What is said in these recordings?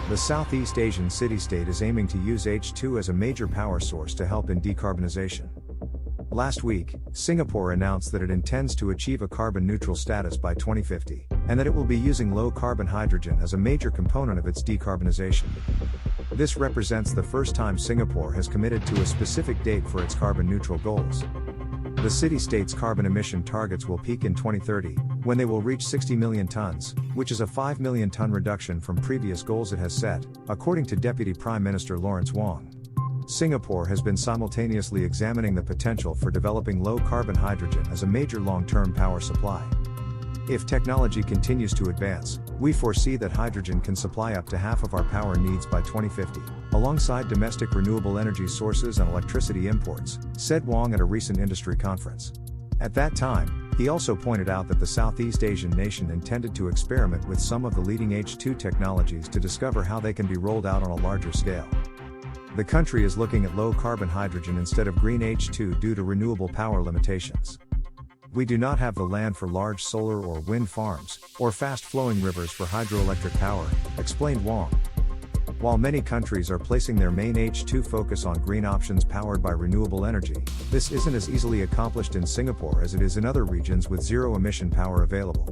The Southeast Asian city-state is aiming to use H2 as a major power source to help in decarbonization. Last week, Singapore announced that it intends to achieve a carbon-neutral status by 2050, and that it will be using low-carbon hydrogen as a major component of its decarbonization. This represents the first time Singapore has committed to a specific date for its carbon-neutral goals. The city-state's carbon emission targets will peak in 2030, when they will reach 60 million tons, which is a 5 million ton reduction from previous goals it has set, according to Deputy Prime Minister Lawrence Wong. Singapore has been simultaneously examining the potential for developing low-carbon hydrogen as a major long-term power supply. If technology continues to advance, we foresee that hydrogen can supply up to half of our power needs by 2050, alongside domestic renewable energy sources and electricity imports, said Wong at a recent industry conference. At that time, he also pointed out that the Southeast Asian nation intended to experiment with some of the leading H2 technologies to discover how they can be rolled out on a larger scale. The country is looking at low-carbon hydrogen instead of green H2 due to renewable power limitations. We do not have the land for large solar or wind farms, or fast-flowing rivers for hydroelectric power, explained Wong. While many countries are placing their main H2 focus on green options powered by renewable energy, this isn't as easily accomplished in Singapore as it is in other regions with zero-emission power available.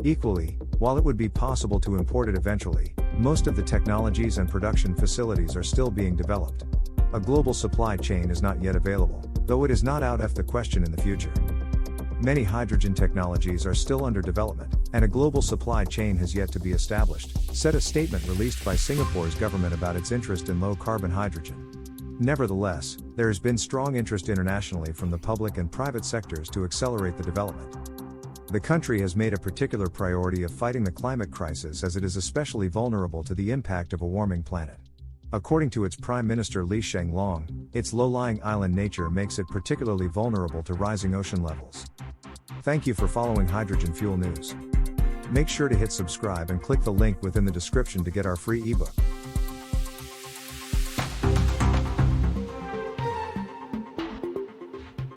Equally, while it would be possible to import it eventually, most of the technologies and production facilities are still being developed. A global supply chain is not yet available, though it is not out of the question in the future. Many hydrogen technologies are still under development, and a global supply chain has yet to be established, said a statement released by Singapore's government about its interest in low-carbon hydrogen. Nevertheless, there has been strong interest internationally from the public and private sectors to accelerate the development. The country has made a particular priority of fighting the climate crisis as it is especially vulnerable to the impact of a warming planet. According to its Prime Minister Lee Hsien Loong, its low-lying island nature makes it particularly vulnerable to rising ocean levels. Thank you for following Hydrogen Fuel News. Make sure to hit subscribe and click the link within the description to get our free ebook.